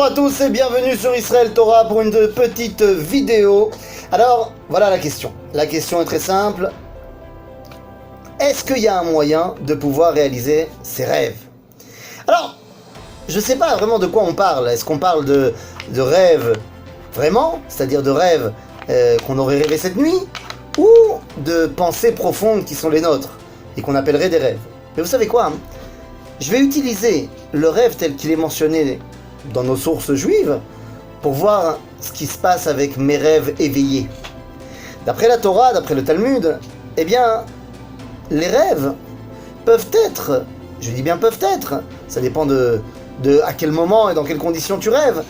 Bonjour à tous et bienvenue sur Israël Torah pour une petite vidéo. Alors, voilà la question. La question est très simple. Est-ce qu'il y a un moyen de pouvoir réaliser ses rêves? Alors, je ne sais pas vraiment de quoi on parle. Est-ce qu'on parle de rêves vraiment, c'est-à-dire de rêves qu'on aurait rêvé cette nuit, ou de pensées profondes qui sont les nôtres et qu'on appellerait des rêves? Mais vous savez quoi, je vais utiliser le rêve tel qu'il est mentionné dans nos sources juives pour voir ce qui se passe avec mes rêves éveillés. D'après la Torah, d'après le Talmud, eh bien, les rêves peuvent être, je dis bien peuvent être, ça dépend de à quel moment et dans quelles conditions tu rêves,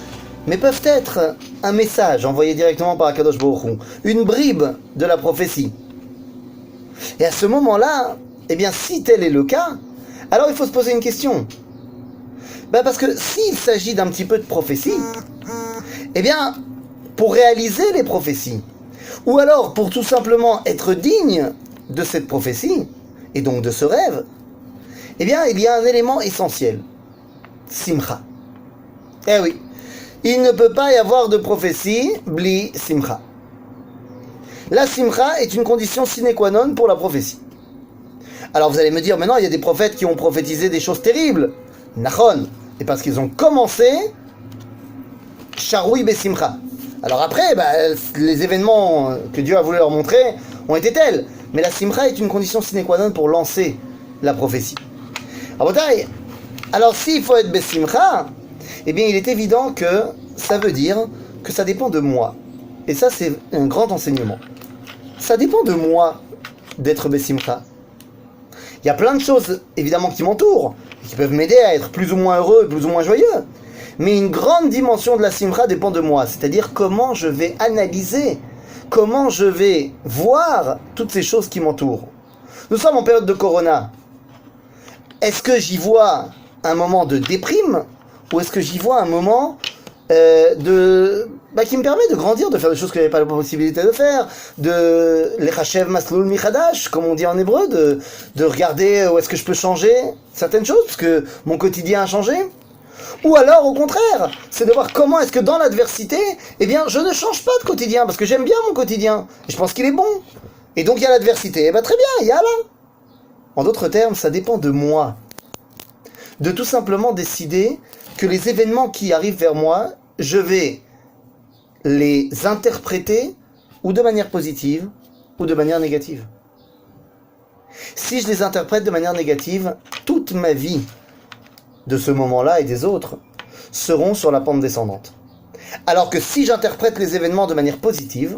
mais peuvent être un message envoyé directement par Akadosh Baruch Hu, une bribe de la prophétie. Et à ce moment-là, eh bien, si tel est le cas, alors il faut se poser une question. Parce que s'il s'agit d'un petit peu de prophétie, eh bien, pour réaliser les prophéties, ou alors pour tout simplement être digne de cette prophétie, et donc de ce rêve, eh bien, il y a un élément essentiel. Simcha. Eh oui, il ne peut pas y avoir de prophétie bli simcha. La simcha est une condition sine qua non pour la prophétie. Alors vous allez me dire, mais non, il y a des prophètes qui ont prophétisé des choses terribles. Nachon. Et parce qu'ils ont commencé Sharoui Besimcha. Alors après, les événements que Dieu a voulu leur montrer ont été tels. Mais la Simcha est une condition sine qua non pour lancer la prophétie. Alors s'il faut être Besimcha, eh bien il est évident que ça veut dire que ça dépend de moi. Et ça c'est un grand enseignement. Ça dépend de moi d'être Besimcha. Il y a plein de choses évidemment qui m'entourent, qui peuvent m'aider à être plus ou moins heureux, plus ou moins joyeux. Mais une grande dimension de la simcha dépend de moi, c'est-à-dire comment je vais analyser, comment je vais voir toutes ces choses qui m'entourent. Nous sommes en période de Corona. Est-ce que j'y vois un moment de déprime, ou est-ce que j'y vois un moment qui me permet de grandir, de faire des choses que je n'avais pas la possibilité de faire, de lechachev maslul michadash, comme on dit en hébreu, de regarder où est-ce que je peux changer certaines choses, parce que mon quotidien a changé. Ou alors, au contraire, c'est de voir comment est-ce que dans l'adversité, eh bien, je ne change pas de quotidien, parce que j'aime bien mon quotidien, et je pense qu'il est bon. Et donc, il y a l'adversité, et très bien, il y a là. En d'autres termes, ça dépend de moi. De tout simplement décider que les événements qui arrivent vers moi, je vais les interpréter ou de manière positive ou de manière négative. Si je les interprète de manière négative, toute ma vie de ce moment-là et des autres seront sur la pente descendante. Alors que si j'interprète les événements de manière positive,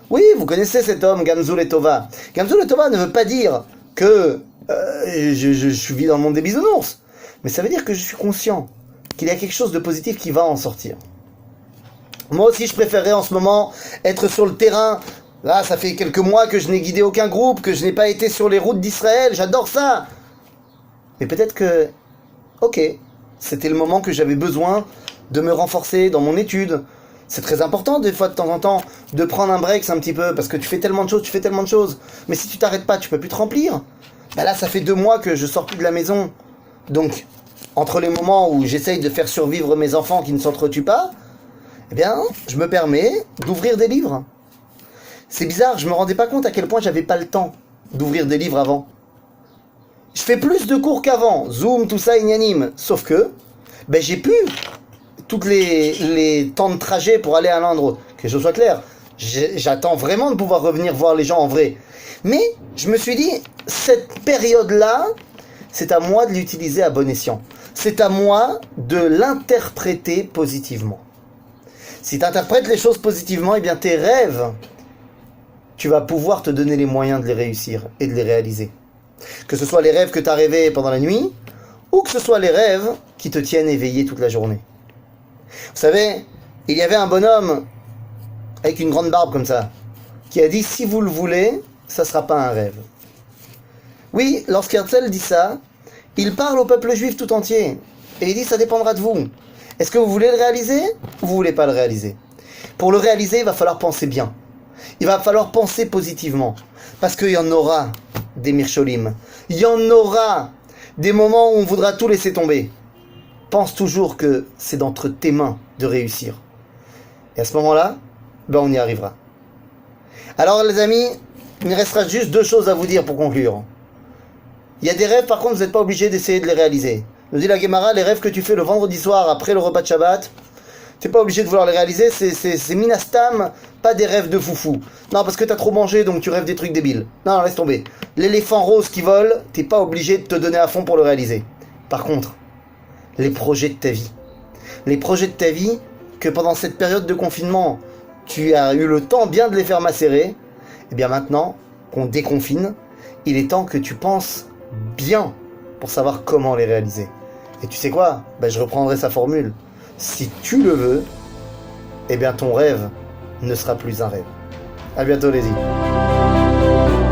oui, vous connaissez cet homme, Gamzu Letova. Gamzu Letova ne veut pas dire que je vis dans le monde des bisounours, mais ça veut dire que je suis conscient qu'il y a quelque chose de positif qui va en sortir. Moi aussi, je préférerais en ce moment être sur le terrain. Là, ça fait quelques mois que je n'ai guidé aucun groupe, que je n'ai pas été sur les routes d'Israël. J'adore ça. Mais peut-être que, ok, c'était le moment que j'avais besoin de me renforcer dans mon étude. C'est très important, des fois, de temps en temps, de prendre un break un petit peu, parce que tu fais tellement de choses, Mais si tu t'arrêtes pas, tu peux plus te remplir. Là, ça fait 2 mois que je sors plus de la maison. Donc, entre les moments où j'essaye de faire survivre mes enfants qui ne s'entretuent pas, eh bien, je me permets d'ouvrir des livres. C'est bizarre, je me rendais pas compte à quel point j'avais pas le temps d'ouvrir des livres avant. Je fais plus de cours qu'avant, Zoom, tout ça, ignanim. Sauf que, j'ai pu, toutes les temps de trajet pour aller à l'un autre. Que je sois clair, j'attends vraiment de pouvoir revenir voir les gens en vrai. Mais, je me suis dit, cette période-là, c'est à moi de l'utiliser à bon escient. C'est à moi de l'interpréter positivement. Si tu interprètes les choses positivement, eh bien tes rêves, tu vas pouvoir te donner les moyens de les réussir et de les réaliser. Que ce soit les rêves que tu as rêvés pendant la nuit, ou que ce soit les rêves qui te tiennent éveillé toute la journée. Vous savez, il y avait un bonhomme avec une grande barbe comme ça, qui a dit « Si vous le voulez, ça ne sera pas un rêve ». Oui, lorsqu'Herzl dit ça, il parle au peuple juif tout entier. Et il dit « Ça dépendra de vous ». Est-ce que vous voulez le réaliser ou vous voulez pas le réaliser? Pour le réaliser, il va falloir penser bien. Il va falloir penser positivement. Parce qu'il y en aura des mircholim. Il y en aura des moments où on voudra tout laisser tomber. pense toujours que c'est d'entre tes mains de réussir. Et à ce moment-là, ben on y arrivera. Alors les amis, il me restera juste 2 choses à vous dire pour conclure. Il y a des rêves, par contre, vous n'êtes pas obligé d'essayer de les réaliser. Nous dit la Gemara, les rêves que tu fais le vendredi soir après le repas de Shabbat, t'es pas obligé de vouloir les réaliser, c'est minastam, pas des rêves de foufou. Non, parce que t'as trop mangé, donc tu rêves des trucs débiles. Non, laisse tomber. L'éléphant rose qui vole, t'es pas obligé de te donner à fond pour le réaliser. Par contre, les projets de ta vie. Les projets de ta vie, que pendant cette période de confinement, tu as eu le temps bien de les faire macérer, et bien maintenant qu'on déconfine, il est temps que tu penses bien pour savoir comment les réaliser. Et tu sais quoi? Ben, je reprendrai sa formule. Si tu le veux, eh bien ton rêve ne sera plus un rêve. À bientôt les amis.